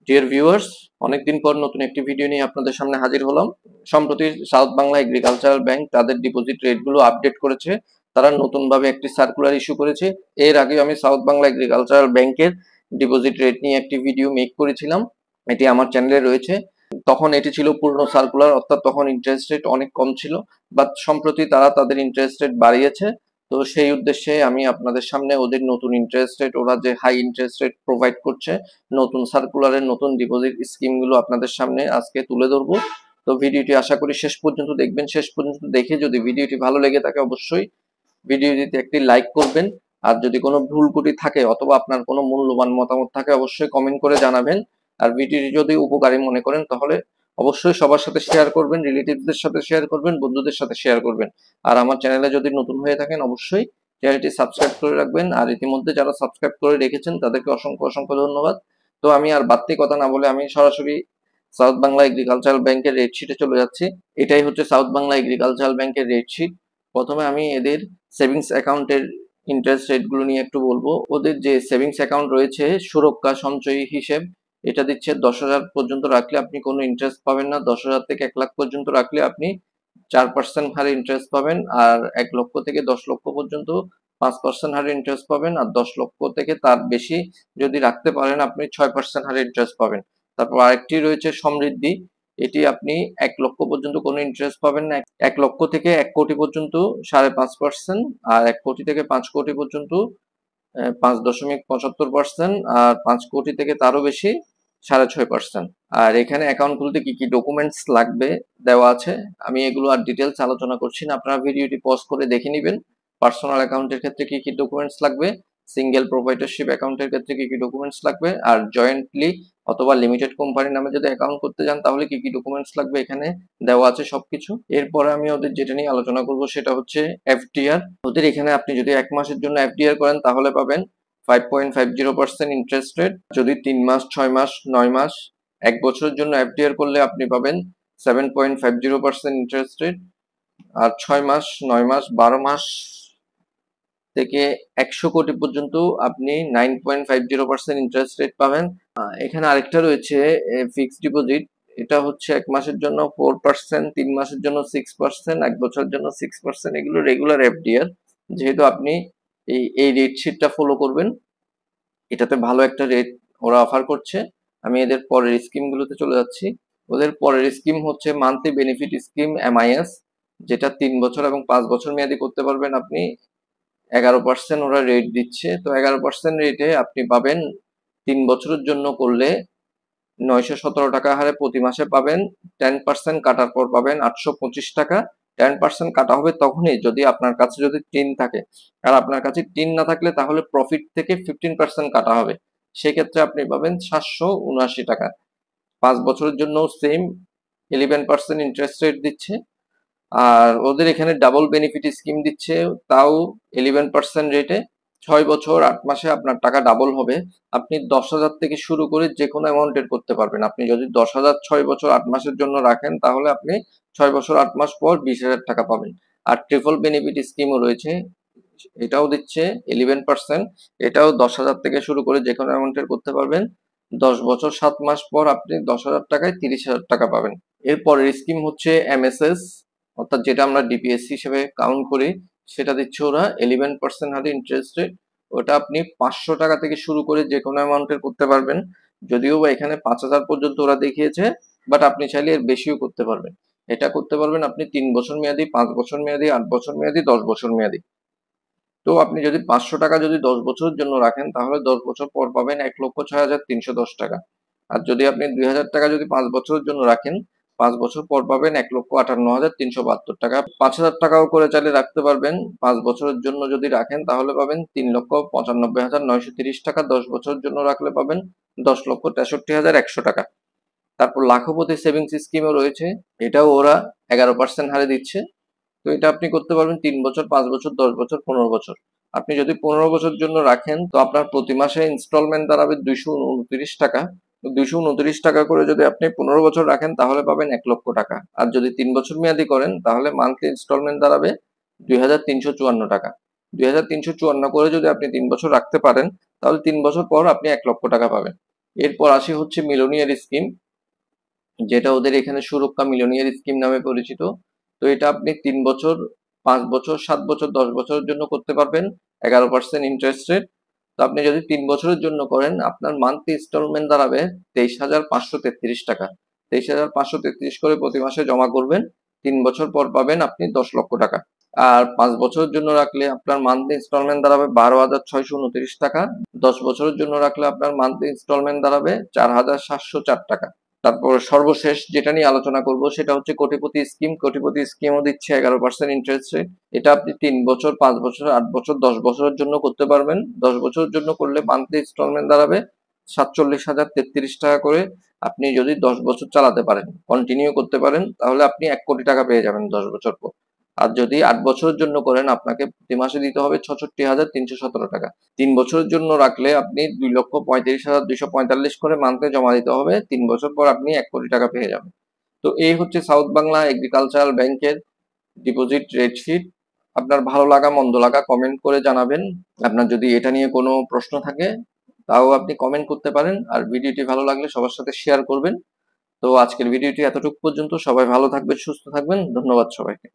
Dear viewers, অনেকদিন পর নতুন একটি ভিডিও নিয়ে আপনাদের সামনে হাজির হলাম। সম্প্রতি সাউথ বাংলা এগ্রিকালচারাল ব্যাংক তাদের ডিপোজিট রেটগুলো আপডেট করেছে। তারা নতুনভাবে একটি সার্কুলার ইস্যু করেছে। এর আগে আমি সাউথ বাংলা এগ্রিকালচারাল ব্যাংকের ডিপোজিট রেট নিয়ে একটি ভিডিও মেক করেছিলাম, এটি আমার চ্যানেলে রয়েছে। তখন এটি ছিল পূর্ণ সার্কুলার, অর্থাৎ তখন ইন্টারেস্ট রেট অনেক কম ছিল, বাট সম্প্রতি তারা তাদের ইন্টারেস্ট রেট বাড়িয়েছে। তো সেই উদ্দেশ্যে আমি আপনাদের সামনে ওদের নতুন ইন্টারেস্ট রেট, ওরা যে হাই ইন্টারেস্ট রেট প্রোভাইড করছে, নতুন সার্কুলারের নতুন ডিপোজিট স্কিমগুলো আপনাদের সামনে আজকে তুলে ধরবো। তো ভিডিওটি আশা করি শেষ পর্যন্ত দেখবেন। শেষ পর্যন্ত দেখে যদি ভিডিওটি ভালো লেগে থাকে অবশ্যই ভিডিওটিতে একটি লাইক করবেন। আর যদি কোনো ভুল ত্রুটি থাকে অথবা আপনার কোনো মূল্যবান মতামত থাকে অবশ্যই কমেন্ট করে জানাবেন। আর ভিডিওটি যদি উপকারী মনে করেন তাহলে অবশ্যই সবার সাথে শেয়ার করবেন, রিলেটিভসদের সাথে শেয়ার করবেন, বন্ধুদের সাথে শেয়ার করবেন। আর আমার চ্যানেলে যদি নতুন হয়ে থাকেন অবশ্যই চ্যানেলটি সাবস্ক্রাইব করে রাখবেন। আর ইতিমধ্যে যারা সাবস্ক্রাইব করে রেখেছেন তাদেরকে অসংখ্য অসংখ্য ধন্যবাদ। তো আমি আর বাড়তি কথা না বলে আমি সরাসরি সাউথ বাংলা এগ্রিকালচারাল ব্যাংকের রেট শিটে চলে যাচ্ছি। এটাই হচ্ছে সাউথ বাংলা এগ্রিকালচারাল ব্যাংকের রেট শিট। প্রথমে আমি এদের সেভিংস অ্যাকাউন্টের ইন্টারেস্ট রেটগুলো নিয়ে একটু বলবো। ওদের যে সেভিংস অ্যাকাউন্ট রয়েছে সুরক্ষা সঞ্চয়ী হিসেব, এটা দিচ্ছে 10,000 পর্যন্ত রাখলে আপনি কোনো ইন্টারেস্ট পাবেন না। 10,000 থেকে 1 লাখ পর্যন্ত রাখলে আপনি 4% হারে ইন্টারেস্ট পাবেন। আর 1 লক্ষ থেকে 10 লক্ষ পর্যন্ত 5% হারে ইন্টারেস্ট পাবেন। আর 10 লক্ষ থেকে তার বেশি যদি রাখতে পারেন আপনি 6% হারে ইন্টারেস্ট পাবেন। তারপর আরেকটি রয়েছে সমৃদ্ধি, এটি আপনি 1 লক্ষ পর্যন্ত কোনো ইন্টারেস্ট পাবেন না। 1 লক্ষ থেকে 1 কোটি পর্যন্ত 5.5%, আর 1 কোটি থেকে 5 কোটি পর্যন্ত 5.75%, আর 5 কোটি থেকে তারও বেশি 6.5%। আর এখানে অ্যাকাউন্ট খুলতে কি কি ডকুমেন্টস লাগবে দেওয়া আছে, আমি এগুলো আর ডিটেলস আলোচনা করছি না, আপনারা ভিডিওটি পজ করে দেখে নেবেন। পার্সোনাল অ্যাকাউন্টের ক্ষেত্রে কি কি ডকুমেন্টস লাগবে, সিঙ্গেল প্রোপ্রাইটারশিপ অ্যাকাউন্টের ক্ষেত্রে কি কি ডকুমেন্টস লাগবে, আর জয়েন্টলি অথবা লিমিটেড কোম্পানির নামে যদি অ্যাকাউন্ট করতে যান তাহলে কি কি ডকুমেন্টস লাগবে, এখানে দেওয়া আছে সবকিছু। এরপরে আমি ওদের যেটা নিয়ে আলোচনা করব সেটা হচ্ছে এফডিআর। ওদের এখানে আপনি যদি 1 মাসের জন্য এফডিআর করেন তাহলে পাবেন 5.50% ইন্টারেস্ট রেট। যদি 3 মাস, 6 মাস, 9 মাস, 1 বছরের জন্য এফডিআর করলে আপনি পাবেন 7.50% ইন্টারেস্ট রেট। আর 6 মাস, 9 মাস, 12 মাস থেকে 100 কোটি পর্যন্ত আপনি 9.50% ইন্টারেস্ট রেট পাবেন। এখানে আরেকটা রয়েছে ফিক্সড ডিপোজিট, এটা হচ্ছে 1 মাসের জন্য 4%, 3 মাসের জন্য 6%, 1 বছরের জন্য 6%। এগুলো রেগুলার এফডিআর। যেহেতু আপনি এই রেট শিটটা ফলো করবেন, এটাতে ভালো একটা রেট ওরা অফার করছে। আমি এদের পরের স্কিমগুলোতে চলে যাচ্ছি। ওদের পরের স্কিম হচ্ছে মান্থলি বেনিফিট স্কিম এমআইএস, যেটা 3 বছর এবং 5 বছর মেয়াদি করতে পারবেন আপনি। 11% ওরা রেট দিচ্ছে। তো 11% রেটে আপনি পাবেন 3 বছরের জন্য করলে 917 টাকা হারে প্রতি মাসে পাবেন। 10% কাটার পর পাবেন 825 টাকা। 10% কাটা হবে তখনই যদি আপনার কাছে যদি টিন থাকে, আর আপনার কাছে টিন না থাকলে তাহলে প্রফিট থেকে 15% কাটা হবে। সেক্ষেত্রে আপনি পাবেন 779 টাকা। 5 বছরের জন্য সেম 11% ইন্টারেস্ট রেট দিচ্ছে। আর ওদের এখানে ডাবল বেনিফিট স্কিম দিচ্ছে, তাও 11% রেটে। 6 বছর 8 মাসে আপনার টাকা ডাবল হবে। আপনি 10,000 থেকে শুরু করে যে কোনো অ্যামাউন্টের করতে পারবেন। আপনি যদি 10,000 6 বছর 8 মাসের জন্য রাখেন তাহলে আপনি 6 বছর 8 মাস পর 20,000 টাকা পাবেন। আর ট্রিপল বেনিফিট স্কিমও রয়েছে, এটাও দিচ্ছে 11%। এটাও 10,000 থেকে শুরু করে যে কোনো অ্যামাউন্টের করতে পারবেন। 10 বছর 7 মাস পর আপনি 10,000 টাকায় 30,000 টাকা পাবেন। এরপরের স্কিম হচ্ছে এমএসএস, অর্থাৎ যেটা আমরা ডিপিএসসি হিসেবে কাউন্ট করি, সেটা দিচ্ছে ওরা 11% হারে ইন্টারেস্ট রেট। ওটা আপনি 500 টাকা থেকে শুরু করে যে কোনো অ্যামাউন্টের করতে পারবেন। যদিও বা এখানে 5,000 পর্যন্ত ওরা দেখিয়েছে, বাট আপনি চাইলে এর বেশিও করতে পারবেন। এটা করতে পারবেন আপনি 3 বছর মেয়াদি, 5 বছর মেয়াদি, 8 বছর মেয়াদি, 10 বছর মেয়াদি। তো আপনি যদি 500 টাকা যদি 10 বছরের জন্য রাখেন তাহলে 10 বছর পর পাবেন 1,06,310 টাকা। আর যদি আপনি 2,000 টাকা যদি 5 বছরের জন্য রাখেন, 5 বছর পর পাবেন 1,58,372 টাকা। 5,000 টাকাও করে চাইলে রাখতে পারবেন। 5 বছরের জন্য যদি রাখেন তাহলে পাবেন 3,95,930 টাকা। 10 বছরের জন্য রাখলে পাবেন 10,63,100 টাকা। তারপর লাখপতি সেভিংস স্কিমও রয়েছে, এটাও ওরা 11% হারে দিচ্ছে। তো এটা আপনি করতে পারবেন 3 বছর, 5 বছর, 10 বছর, 15 বছর। আপনি যদি 15 বছর জন্য রাখেন তো আপনার প্রতি মাসে ইনস্টলমেন্ট দাঁড়াবে 229 টাকা। 229 টাকা করে যদি আপনি 15 বছর রাখেন তাহলে পাবেন 1 লক্ষ টাকা। আর যদি 3 বছর মেয়াদি করেন তাহলে মান্থলি ইনস্টলমেন্ট দাঁড়াবে 2,354 টাকা। 2,354 করে যদি আপনি 3 বছর রাখতে পারেন তাহলে 3 বছর পর আপনি 1 লক্ষ টাকা পাবেন। এরপর আসি হচ্ছে মিলনিয়ার স্কিম, যেটা ওদের এখানে সুরক্ষা মিলনিয়ার স্কিম নামে পরিচিত। তো এটা আপনি 3 বছর, 5 বছর, 7 বছর, 10 বছরের জন্য করতে পারবেন, 11% ইন্টারেস্ট রেট। তো আপনি যদি 3 বছরের জন্য করেন, আপনার মান্থলি ইনস্টলমেন্ট দাঁড়াবে 23,533 টাকা। 23,533 করে প্রতি মাসে জমা করবেন, 3 বছর পর পাবেন আপনি 10 লক্ষ টাকা। আর 5 বছরের জন্য রাখলে আপনার মান্থলি ইনস্টলমেন্ট দাঁড়াবে 12,629 টাকা। 10 বছরের জন্য রাখলে আপনার মান্থলি ইনস্টলমেন্ট দাঁড়াবে 4,704 টাকা। তারপর সর্বশেষ যেটা নিয়ে আলোচনা করব সেটা হচ্ছে কোটিপতি স্কিম। কোটিপতি স্কিমও দিচ্ছে 11% ইন্টারেস্ট রেট। এটা আপনি 3 বছর, 5 বছর, 8 বছর, 10 বছরের জন্য করতে পারবেন। 10 বছরের জন্য করলে মান্থলি ইনস্টলমেন্ট দাঁড়াবে 47,033 টাকা করে। আপনি যদি 10 বছর চালাতে পারেন, কন্টিনিউ করতে পারেন, তাহলে আপনি 1 কোটি টাকা পেয়ে যাবেন 10 বছর পর। আর যদি 8 বছরের জন্য করেন, আপনাকে প্রতি মাসে দিতে হবে 66,317 টাকা। 3 বছরের জন্য রাখলে আপনি 2,35,245 করে মান্থলি জমা দিতে হবে। 3 বছর পর আপনি 1 কোটি টাকা পেয়ে যাবেন। তো এই হচ্ছে সাউথ বাংলা এগ্রিকালচারাল ব্যাংকের ডিপোজিট রেট শিট। আপনার ভালো লাগা মন্দ লাগা কমেন্ট করে জানাবেন। আপনার যদি এটা নিয়ে কোনো প্রশ্ন থাকে তাও আপনি কমেন্ট করতে পারেন। আর ভিডিওটি ভালো লাগলে সবার সাথে শেয়ার করবেন। তো আজকের ভিডিওটি এতটুকু পর্যন্ত। সবাই ভালো থাকবেন, সুস্থ থাকবেন। ধন্যবাদ সবাইকে।